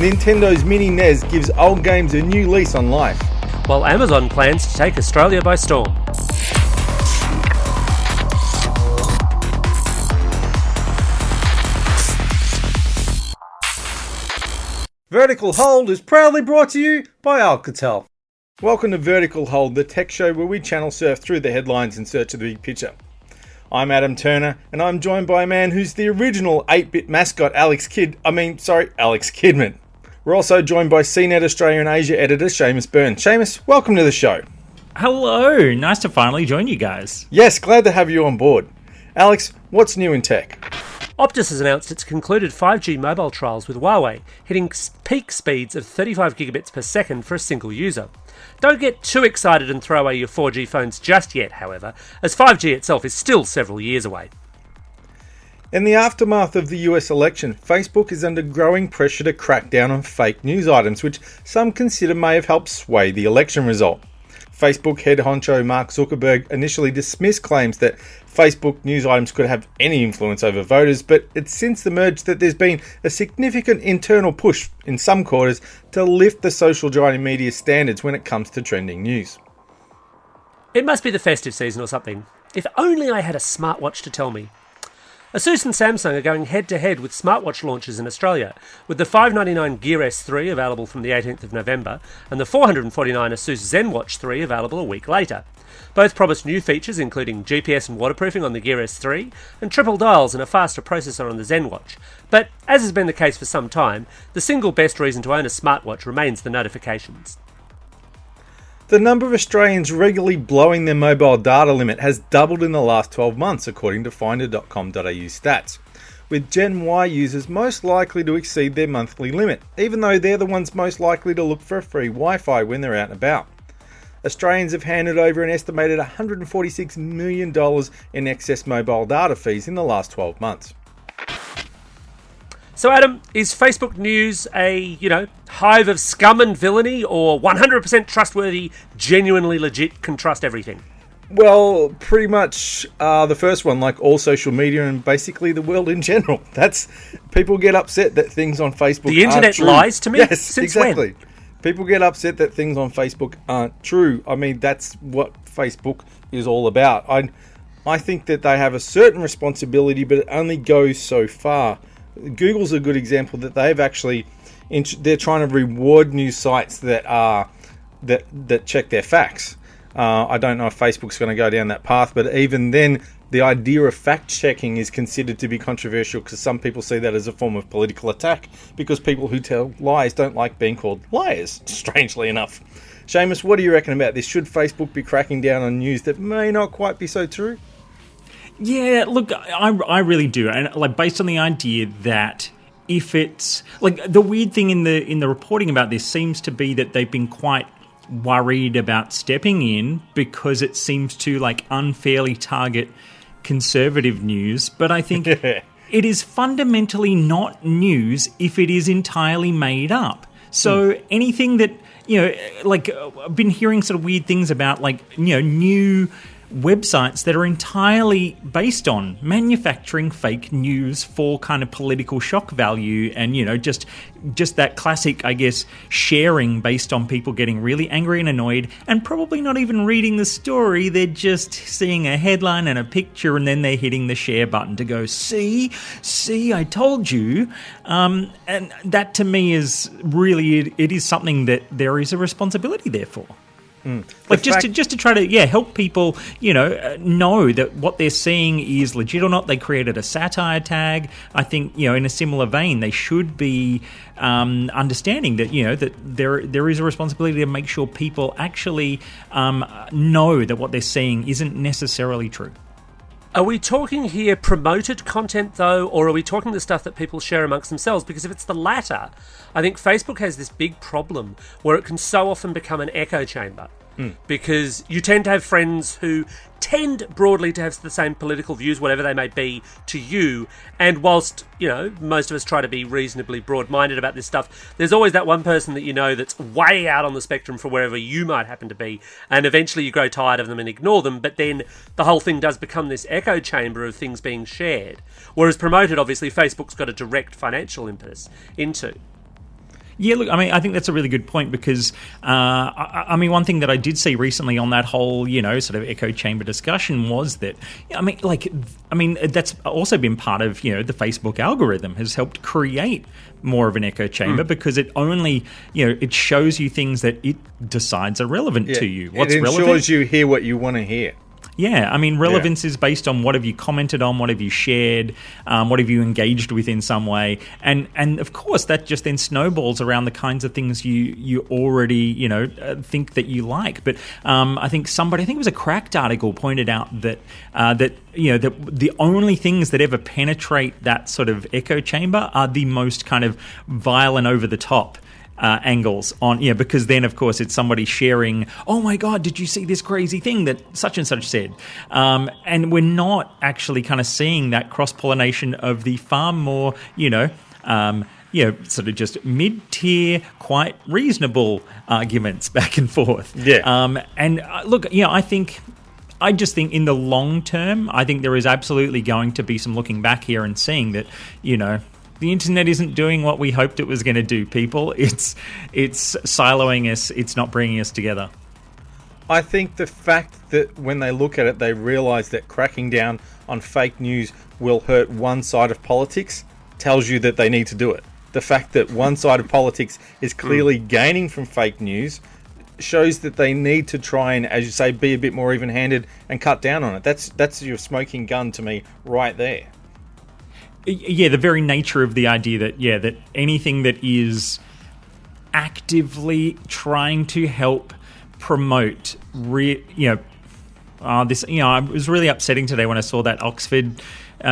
Nintendo's mini NES gives old games a new lease on life. While Amazon plans to take Australia by storm. Vertical Hold is proudly brought to you by Alcatel. Welcome to Vertical Hold, the tech show where we channel surf through the headlines in search of the big picture. I'm Adam Turner, and I'm joined by a man who's the original 8-bit mascot, Alex Kidman. We're also joined by CNET Australia and Asia editor, Seamus Byrne. Seamus, welcome to the show. Hello, nice to finally join you guys. Yes, glad to have you on board. Alex, what's new in tech? Optus has announced its concluded 5G mobile trials with Huawei, hitting peak speeds of 35 gigabits per second for a single user. Don't get too excited and throw away your 4G phones just yet, however, as 5G itself is still several years away. In the aftermath of the US election, Facebook is under growing pressure to crack down on fake news items, which some consider may have helped sway the election result. Facebook head honcho Mark Zuckerberg initially dismissed claims that Facebook news items could have any influence over voters, but it's since emerged that there's been a significant internal push in some quarters to lift the social giant in media standards when it comes to trending news. It must be the festive season or something. If only I had a smartwatch to tell me. Asus and Samsung are going head-to-head with smartwatch launches in Australia, with the $599 Gear S3 available from the 18th of November and the $449 Asus ZenWatch 3 available a week later. Both promise new features including GPS and waterproofing on the Gear S3 and triple dials and a faster processor on the ZenWatch. But, as has been the case for some time, the single best reason to own a smartwatch remains the notifications. The number of Australians regularly blowing their mobile data limit has doubled in the last 12 months, according to finder.com.au stats, with Gen Y users most likely to exceed their monthly limit, even though they're the ones most likely to look for a free Wi-Fi when they're out and about. Australians have handed over an estimated $146 million in excess mobile data fees in the last 12 months. So Adam, is Facebook News a, hive of scum and villainy, or 100% trustworthy, genuinely legit, can trust everything? Well, pretty much the first one, like all social media and basically the world in general. People get upset that things on Facebook The internet lies to me? Yes, Since exactly. when? People get upset that things on Facebook aren't true. I mean, that's what Facebook is all about. I think that they have a certain responsibility, but it only goes so far. Google's a good example that they've actually they're trying to reward news sites that check their facts. I don't know if Facebook's going to go down that path, but even then, the idea of fact checking is considered to be controversial because some people see that as a form of political attack because people who tell lies don't like being called liars. Strangely enough, Seamus, what do you reckon about this? Should Facebook be cracking down on news that may not quite be so true? Yeah, look, I really do, and based on the idea that if it's the weird thing in the reporting about this seems to be that they've been quite worried about stepping in because it seems to unfairly target conservative news, but I think it is fundamentally not news if it is entirely made up. So anything that I've been hearing sort of weird things about new websites that are entirely based on manufacturing fake news for kind of political shock value and, just that classic, I guess, sharing based on people getting really angry and annoyed and probably not even reading the story. They're just seeing a headline and a picture and then they're hitting the share button to go, see, I told you. And that to me is really, it is something that there is a responsibility there for. Just to try to help people know that what they're seeing is legit or not. They created a satire tag. I think in a similar vein they should be understanding that that there is a responsibility to make sure people actually know that what they're seeing isn't necessarily true. Are we talking here promoted content, though, or are we talking the stuff that people share amongst themselves? Because if it's the latter, I think Facebook has this big problem where it can so often become an echo chamber. Because you tend to have friends who tend broadly to have the same political views, whatever they may be, to you. And whilst, most of us try to be reasonably broad-minded about this stuff, there's always that one person that that's way out on the spectrum for wherever you might happen to be. And eventually you grow tired of them and ignore them. But then the whole thing does become this echo chamber of things being shared. Whereas promoted, obviously, Facebook's got a direct financial impetus into. Yeah, look, I mean, I think that's a really good point because, I mean, one thing that I did see recently on that whole, sort of echo chamber discussion was that, that's also been part of, the Facebook algorithm has helped create more of an echo chamber because it only, it shows you things that it decides are relevant to you. What's relevant? It ensures you hear what you want to hear. Yeah, I mean, relevance is based on what have you commented on, what have you shared, what have you engaged with in some way, and of course that just then snowballs around the kinds of things you already think that you like. But I think it was a Cracked article pointed out that that the only things that ever penetrate that sort of echo chamber are the most kind of vile and over the top angles on, because then of course it's somebody sharing, oh my god, did you see this crazy thing that such and such said, and we're not actually kind of seeing that cross-pollination of the far more sort of just mid-tier, quite reasonable arguments back and forth. Look, I just think in the long term, I think there is absolutely going to be some looking back here and seeing that, the internet isn't doing what we hoped it was going to do, people. It's siloing us. It's not bringing us together. I think the fact that when they look at it, they realise that cracking down on fake news will hurt one side of politics tells you that they need to do it. The fact that one side of politics is clearly gaining from fake news shows that they need to try and, as you say, be a bit more even-handed and cut down on it. That's your smoking gun to me right there. Yeah, the very nature of the idea that anything that is actively trying to help promote, it was really upsetting today when I saw that Oxford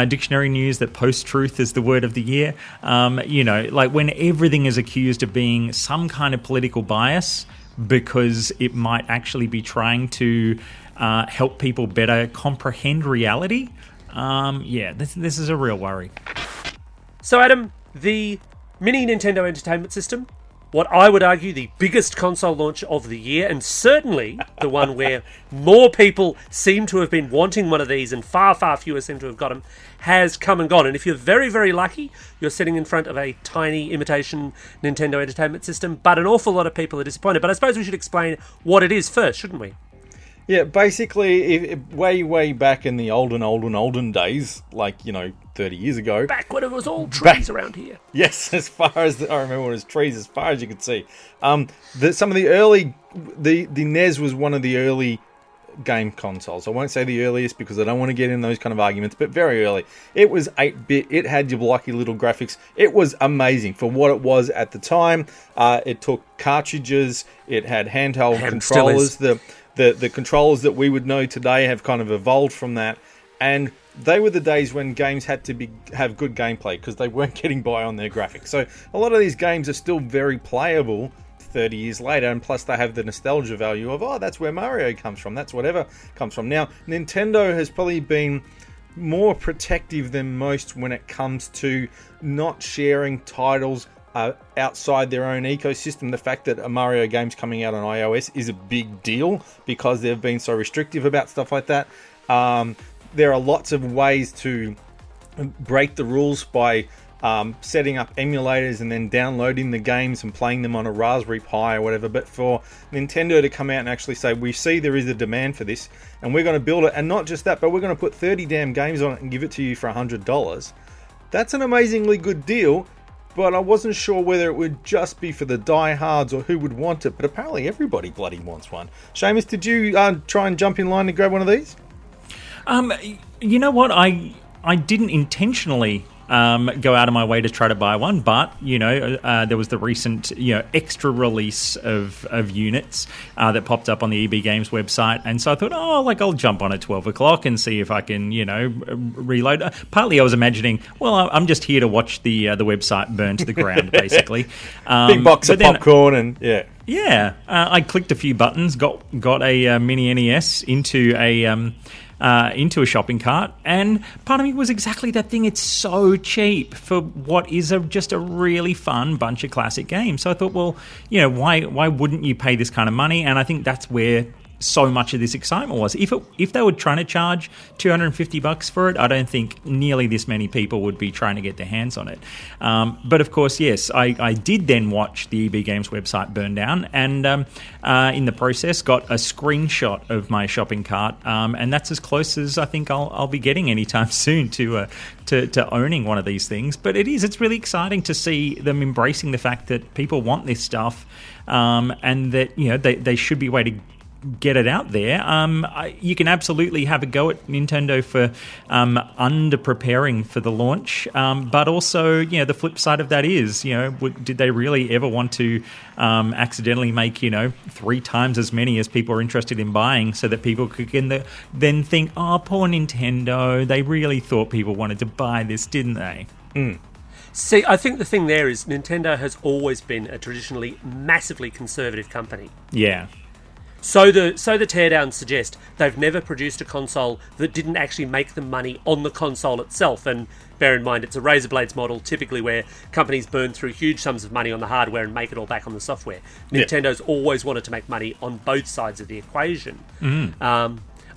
dictionary news that post-truth is the word of the year. When everything is accused of being some kind of political bias because it might actually be trying to help people better comprehend reality. This is a real worry. So, Adam, the Mini Nintendo Entertainment System, what I would argue the biggest console launch of the year, and certainly the one where more people seem to have been wanting one of these and far, far fewer seem to have got them, has come and gone. And if you're very, very lucky, you're sitting in front of a tiny imitation Nintendo Entertainment System, but an awful lot of people are disappointed. But I suppose we should explain what it is first, shouldn't we? Yeah, basically, way back in the olden days, 30 years ago. Back when it was all trees around here. Yes, as far as I remember, it was trees as far as you could see. Some of the early, the NES was one of the early game consoles. I won't say the earliest because I don't want to get in those kind of arguments, but very early. It was 8-bit. It had your blocky little graphics. It was amazing for what it was at the time. It took cartridges. It had handheld controllers. The controllers that we would know today have kind of evolved from that, and they were the days when games had to have good gameplay because they weren't getting by on their graphics. So a lot of these games are still very playable 30 years later, and plus they have the nostalgia value of, that's where Mario comes from, that's whatever comes from. Now, Nintendo has probably been more protective than most when it comes to not sharing titles outside their own ecosystem. The fact that a Mario game's coming out on iOS is a big deal because they've been so restrictive about stuff like that. There are lots of ways to break the rules by setting up emulators and then downloading the games and playing them on a Raspberry Pi or whatever. But for Nintendo to come out and actually say, we see there is a demand for this and we're going to build it, and not just that, but we're going to put 30 damn games on it and give it to you for $100, that's an amazingly good deal. But I wasn't sure whether it would just be for the diehards or who would want it. But apparently everybody bloody wants one. Seamus, did you try and jump in line to grab one of these? You know what? I didn't intentionally go out of my way to try to buy one, but there was the recent extra release of units that popped up on the EB Games website, and so I thought, I'll jump on at 12 o'clock and see if I can reload. Partly I was imagining, I'm just here to watch the website burn to the ground, basically. Big box of popcorn and yeah. I clicked a few buttons, got a mini NES into a shopping cart, and part of me was exactly that thing. It's so cheap for what is just a really fun bunch of classic games. So I thought, why wouldn't you pay this kind of money? And I think that's where so much of this excitement was. If they were trying to charge $250 for it, I don't think nearly this many people would be trying to get their hands on it. But of course, yes, I did then watch the EB Games website burn down, and in the process got a screenshot of my shopping cart, and that's as close as I think I'll be getting anytime soon to owning one of these things. But it's really exciting to see them embracing the fact that people want this stuff, and that they should be way to get it out there. You can absolutely have a go at Nintendo for under preparing for the launch, but also the flip side of that is did they really ever want to accidentally make 3 times as many as people are interested in buying, so that people could then think, oh, poor Nintendo, they really thought people wanted to buy this, didn't they? See, I think the thing there is Nintendo has always been a traditionally massively conservative company. Yeah. So the teardowns suggest they've never produced a console that didn't actually make them money on the console itself. And bear in mind, it's a razor blades model, typically where companies burn through huge sums of money on the hardware and make it all back on the software. Yeah. Nintendo's always wanted to make money on both sides of the equation.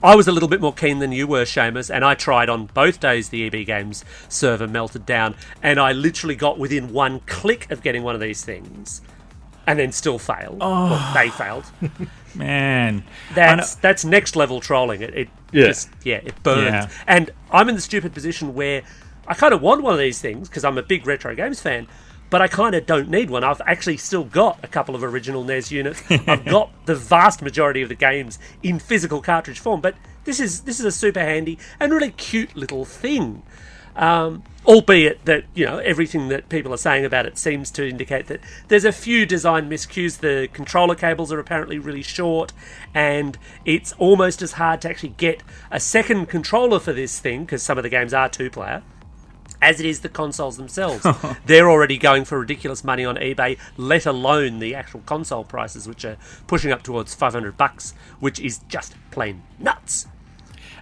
I was a little bit more keen than you were, Seamus, and I tried on both days the EB Games server melted down, and I literally got within one click of getting one of these things, and then still failed. Oh. Well, they failed. Man, That's next level trolling. It burns. Yeah. And I'm in the stupid position where I kind of want one of these things because I'm a big retro games fan, but I kind of don't need one. I've actually still got a couple of original NES units. I've got the vast majority of the games in physical cartridge form, but this is a super handy and really cute little thing. Albeit that, everything that people are saying about it seems to indicate that there's a few design miscues. The controller cables are apparently really short, and it's almost as hard to actually get a second controller for this thing, because some of the games are 2-player, as it is the consoles themselves. They're already going for ridiculous money on eBay, let alone the actual console prices, which are pushing up towards $500, which is just plain nuts.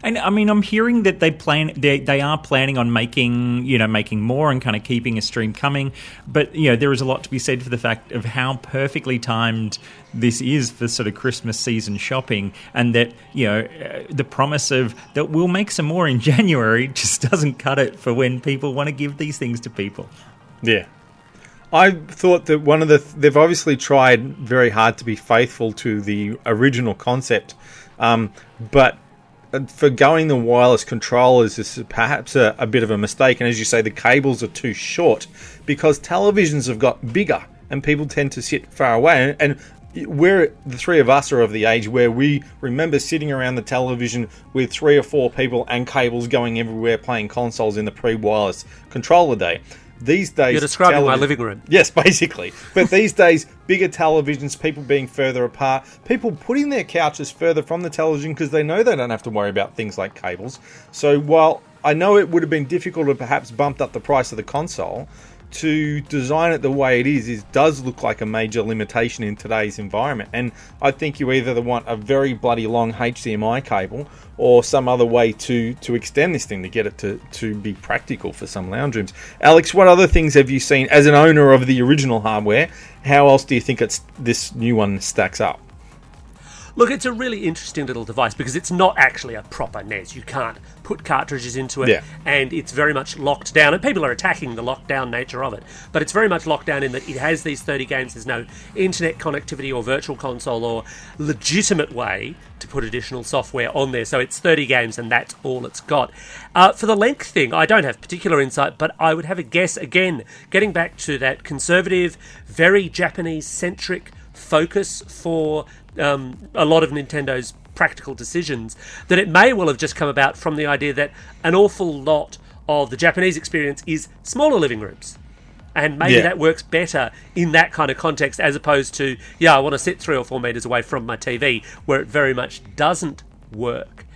And I mean, I'm hearing that they are planning on making more and kind of keeping a stream coming. But there is a lot to be said for the fact of how perfectly timed this is for sort of Christmas season shopping, and that the promise of that we'll make some more in January just doesn't cut it for when people want to give these things to people. Yeah. I thought that they've obviously tried very hard to be faithful to the original concept, but for going the wireless controllers is perhaps a bit of a mistake. And as you say, the cables are too short because televisions have got bigger and people tend to sit far away. And the 3 of us are of the age where we remember sitting around the television with 3 or 4 people and cables going everywhere playing consoles in the pre-wireless controller day. These days, you're describing my living room. Yes, basically. But these days, bigger televisions, people being further apart, people putting their couches further from the television because they know they don't have to worry about things like cables. So while I know it would have been difficult to perhaps bump up the price of the console, to design it the way it is does look like a major limitation in today's environment. And I think you either want a very bloody long HDMI cable or some other way to extend this thing to get it to be practical for some lounge rooms. Alex, what other things have you seen as an owner of the original hardware? How else do you think this new one stacks up? Look, it's a really interesting little device because it's not actually a proper NES. You can't put cartridges into it, and it's very much locked down. And people are attacking the lockdown nature of it, but it's very much locked down in that it has these 30 games. There's no internet connectivity or virtual console or legitimate way to put additional software on there. So it's 30 games, and that's all it's got. For the length thing, I don't have particular insight, but I would have a guess, again, getting back to that conservative, very Japanese-centric focus for a lot of Nintendo's practical decisions, that it may well have just come about from the idea that an awful lot of the Japanese experience is smaller living rooms. And maybe that works better in that kind of context as opposed to, I want to sit 3 or 4 metres away from my TV, where it very much doesn't work.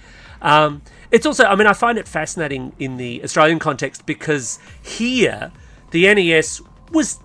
It's also, I find it fascinating in the Australian context because here, the NES was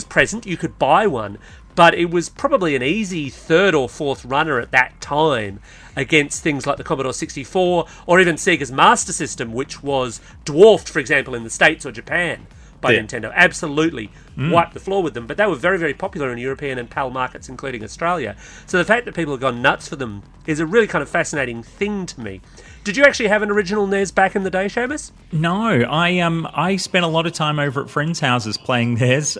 present, you could buy one, but it was probably an easy 3rd or 4th runner at that time against things like the Commodore 64 or even Sega's Master System, which was dwarfed, for example, in the States or Japan by Nintendo. Absolutely wipe the floor with them, but they were very, very popular in European and PAL markets, including Australia. So the fact that people have gone nuts for them is a really kind of fascinating thing to me. Did you actually have an original NES back in the day, Seamus? No, I spent a lot of time over at friends' houses playing NES,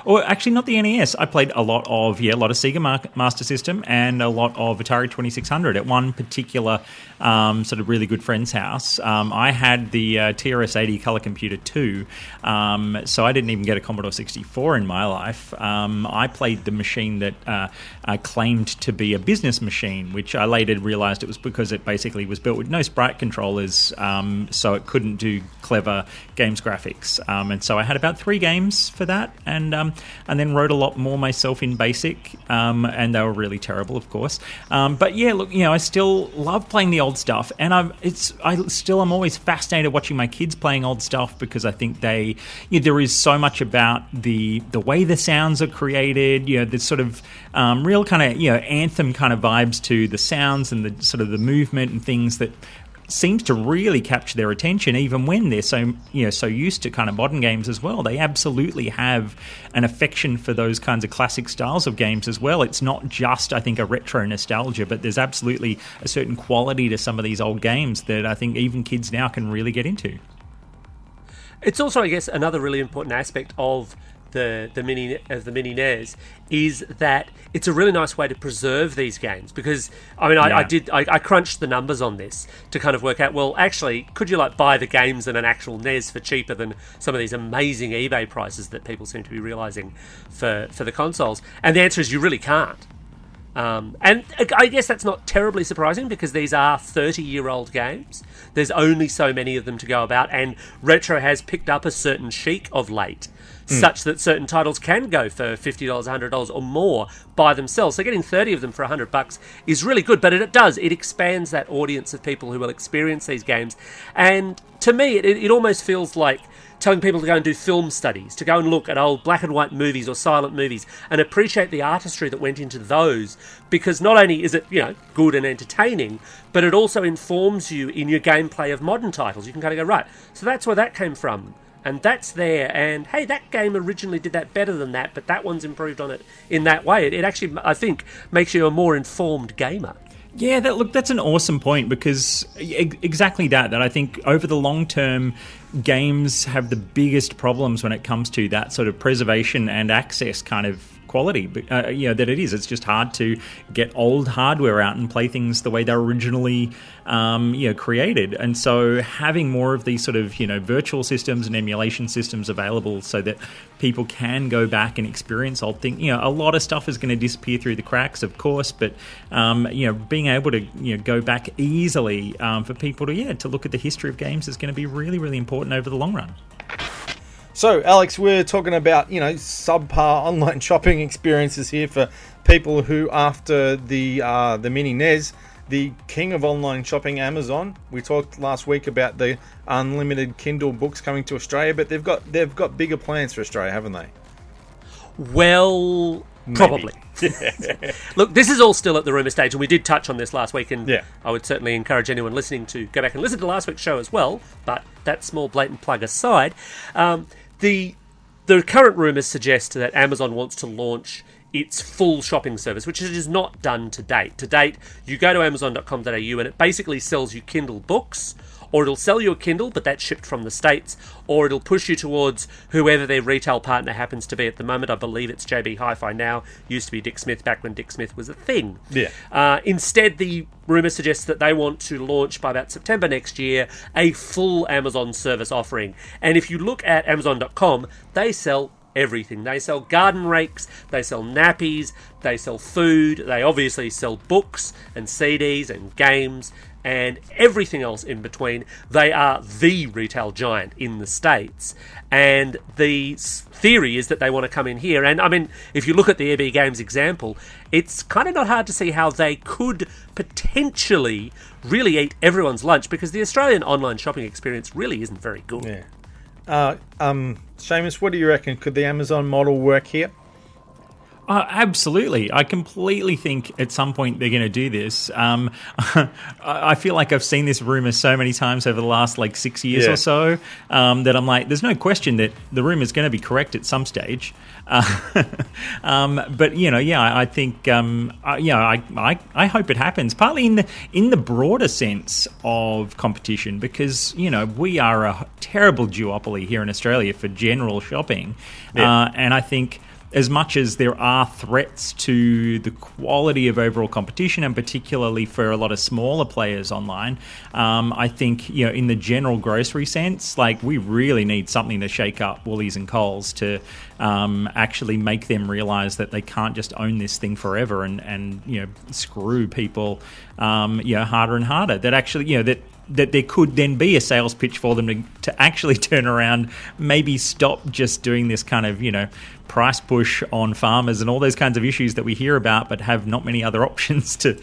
or actually not the NES. I played a lot of Sega Master System and a lot of Atari 2600 at one particular sort of really good friend's house. I had the TRS-80 Color Computer 2, so I didn't even get a Commodore 64 in my life. I played the machine that claimed to be a business machine, which I later realized it was because it basically was built with no sprite controllers, so it couldn't do clever games graphics. And so I had about 3 games for that, and then wrote a lot more myself in BASIC, and they were really terrible, of course. But yeah, look, I still love playing the old stuff, and I'm always fascinated watching my kids playing old stuff, because I think there is so much about the way the sounds are created, the sort of real kind of anthem kind of vibes to the sounds and the sort of the movement and things that seems to really capture their attention, even when they're so used to kind of modern games as well. They absolutely have an affection for those kinds of classic styles of games as well. It's not just, I think, a retro nostalgia, but there's absolutely a certain quality to some of these old games that I think even kids now can really get into. It's also, I guess, another really important aspect of the mini NES is that it's a really nice way to preserve these games, because I crunched the numbers on this to kind of work out, well, actually, could you buy the games in an actual NES for cheaper than some of these amazing eBay prices that people seem to be realizing for the consoles? And the answer is you really can't. And I guess that's not terribly surprising, because these are 30-year-old games. There's only so many of them to go about, and retro has picked up a certain chic of late, such that certain titles can go for $50, $100 or more by themselves. So getting 30 of them for $100 is really good, but it expands that audience of people who will experience these games. And to me, it almost feels like telling people to go and do film studies, to go and look at old black and white movies or silent movies and appreciate the artistry that went into those, because not only is it, good and entertaining, but it also informs you in your gameplay of modern titles. You can kind of go, right, so that's where that came from, and that's there, and hey, that game originally did that better than that, but that one's improved on it in that way. It actually, I think, makes you a more informed gamer. Yeah, that's an awesome point, because exactly that I think over the long term, games have the biggest problems when it comes to that sort of preservation and access kind of quality that it is. It's just hard to get old hardware out and play things the way they're originally created. And so having more of these sort of virtual systems and emulation systems available so that people can go back and experience old things. A lot of stuff is going to disappear through the cracks, of course, but being able to go back easily for people to look at the history of games is going to be really, really important over the long run. So, Alex, we're talking about, subpar online shopping experiences here for people who, after the mini NES, the king of online shopping, Amazon. We talked last week about the unlimited Kindle books coming to Australia, but they've got bigger plans for Australia, haven't they? Well, probably. Look, this is all still at the rumour stage, and we did touch on this last week, and I would certainly encourage anyone listening to go back and listen to last week's show as well, but that small blatant plug aside, the current rumours suggest that Amazon wants to launch its full shopping service, which it has not done to date. To date, you go to amazon.com.au and it basically sells you Kindle books, or it'll sell you a Kindle, but that's shipped from the States, or it'll push you towards whoever their retail partner happens to be at the moment. I believe it's JB Hi-Fi now. Used to be Dick Smith back when Dick Smith was a thing. Yeah. Instead, the rumour suggests that they want to launch by about September next year a full Amazon service offering. And if you look at Amazon.com, they sell everything. They sell garden rakes, they sell nappies, they sell food, they obviously sell books and CDs and games and everything else in between. They are the retail giant in the States. And the theory is that they want to come in here. And, I mean, if you look at the EB Games example, it's kind of not hard to see how they could potentially really eat everyone's lunch, because the Australian online shopping experience really isn't very good. Yeah. Seamus, what do you reckon? Could the Amazon model work here? Absolutely. I completely think at some point they're going to do this. I feel like I've seen this rumor so many times over the last 6 years or so that I'm like, there's no question that the rumor is going to be correct at some stage. But I think I hope it happens. Partly in the broader sense of competition, because we are a terrible duopoly here in Australia for general shopping, and I think, as much as there are threats to the quality of overall competition, and particularly for a lot of smaller players online, I think in the general grocery sense, we really need something to shake up Woolies and Coles to actually make them realise that they can't just own this thing forever and screw people harder and harder. That actually that there could then be a sales pitch for them to actually turn around, maybe stop just doing this kind of price push on farmers and all those kinds of issues that we hear about, but have not many other options to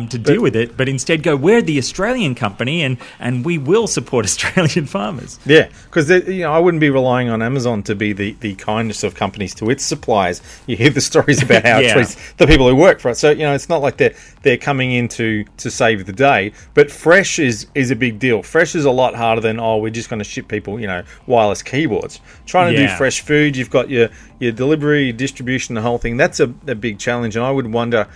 deal with it. But instead go, we're the Australian company, and we will support Australian farmers. Yeah, because I wouldn't be relying on Amazon to be the kindness of companies to its suppliers. You hear the stories about how it treats the people who work for it. So it's not like they're coming in to save the day. But fresh is a big deal. Fresh is a lot harder than we're just going to ship people wireless keyboards. Trying to do fresh food, you've got your delivery, distribution, the whole thing. That's a big challenge, and I would wonder.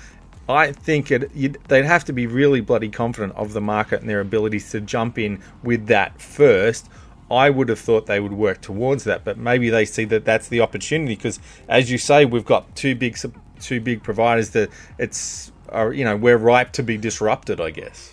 I think they'd have to be really bloody confident of the market and their abilities to jump in with that first. I would have thought they would work towards that, but maybe they see that that's the opportunity, because, as you say, we've got two big providers that we're ripe to be disrupted, I guess.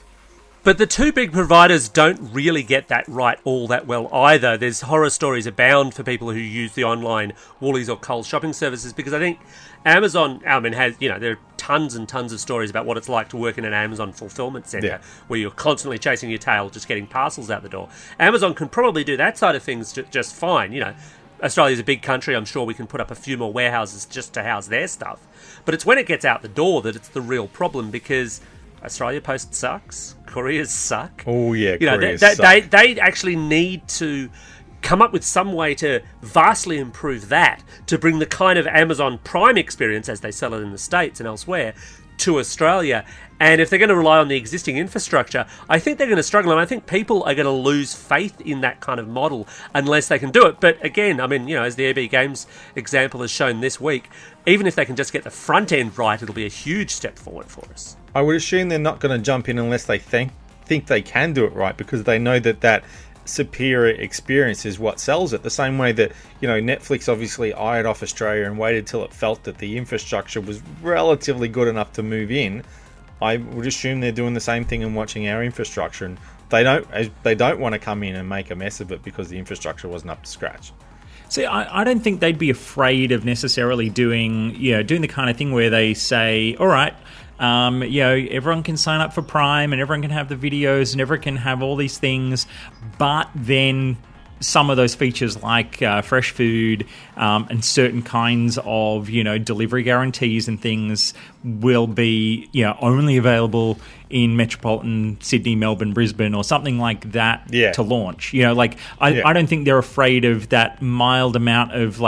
But the two big providers don't really get that right all that well either. There's horror stories abound for people who use the online Woolies or Coles shopping services, because I think Amazon, has, there are tons and tons of stories about what it's like to work in an Amazon fulfillment centre where you're constantly chasing your tail, just getting parcels out the door. Amazon can probably do that side of things just fine. Australia's a big country. I'm sure we can put up a few more warehouses just to house their stuff. But it's when it gets out the door that it's the real problem, because Australia Post sucks. Couriers suck. Oh, yeah, couriers suck. They actually need to come up with some way to vastly improve that, to bring the kind of Amazon Prime experience, as they sell it in the States and elsewhere, to Australia. And if they're going to rely on the existing infrastructure, I think they're going to struggle, and I think people are going to lose faith in that kind of model unless they can do it. But again, as the EB Games example has shown this week, even if they can just get the front end right, it'll be a huge step forward for us. I would assume they're not going to jump in unless they think they can do it right, because they know that superior experience is what sells it. The same way that Netflix obviously eyed off Australia and waited till it felt that the infrastructure was relatively good enough to move in. I would assume they're doing the same thing and watching our infrastructure, and they don't want to come in and make a mess of it because the infrastructure wasn't up to scratch. See, I don't think they'd be afraid of necessarily doing the kind of thing where they say, all right, everyone can sign up for Prime and everyone can have the videos and everyone can have all these things, but then some of those features like fresh food and certain kinds of delivery guarantees and things will be only available in metropolitan Sydney, Melbourne, Brisbane, or something like that to launch. I don't think they're afraid of that mild amount of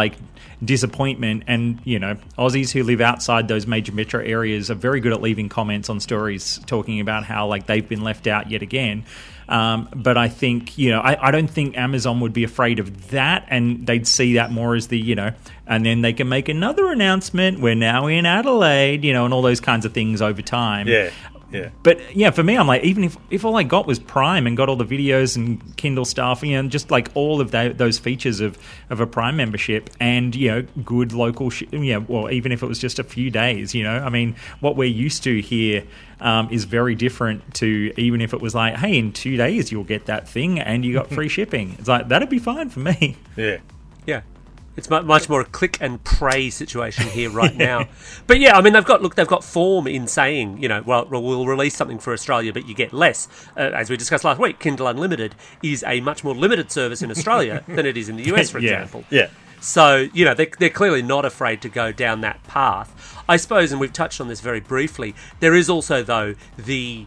disappointment. And Aussies who live outside those major metro areas are very good at leaving comments on stories talking about how they've been left out yet again. But I think, I don't think Amazon would be afraid of that, and they'd see that more as and then they can make another announcement, we're now in Adelaide, and all those kinds of things over time. Yeah. Yeah. But for me, I'm even if all I got was Prime and got all the videos and Kindle stuff, just all of those features of a Prime membership and good local, well, even if it was just a few days, what we're used to here is very different to even if it was hey, in 2 days you'll get that thing and you got free shipping. It's that'd be fine for me. Yeah. Yeah. It's much more a click and pray situation here right now. But they've got form in saying, we'll release something for Australia, but you get less. As we discussed last week, Kindle Unlimited is a much more limited service in Australia than it is in the US, for example. Yeah. So, they're clearly not afraid to go down that path. I suppose, and we've touched on this very briefly, there is also, though, the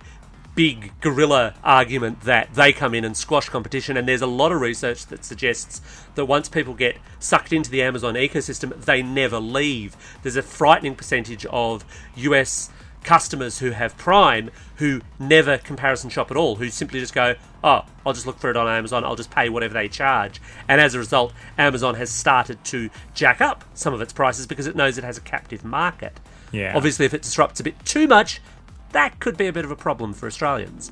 big guerrilla argument that they come in and squash competition, and there's a lot of research that suggests that once people get sucked into the Amazon ecosystem, they never leave. There's a frightening percentage of US customers who have Prime who never comparison shop at all, who simply just go, oh, I'll just look for it on Amazon, I'll just pay whatever they charge. And as a result, Amazon has started to jack up some of its prices because it knows it has a captive market. Yeah. Obviously, if it disrupts a bit too much, that could be a bit of a problem for Australians.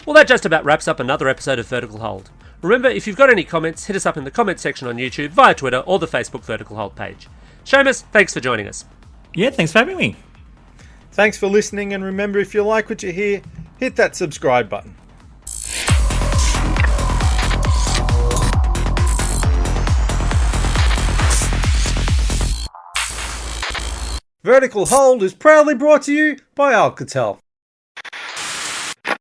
Well, that just about wraps up another episode of Vertical Hold. Remember, if you've got any comments, hit us up in the comments section on YouTube, via Twitter, or the Facebook Vertical Hold page. Seamus, thanks for joining us. Yeah, thanks for having me. Thanks for listening, and remember, if you like what you hear, hit that subscribe button. Vertical Hold is proudly brought to you by Alcatel.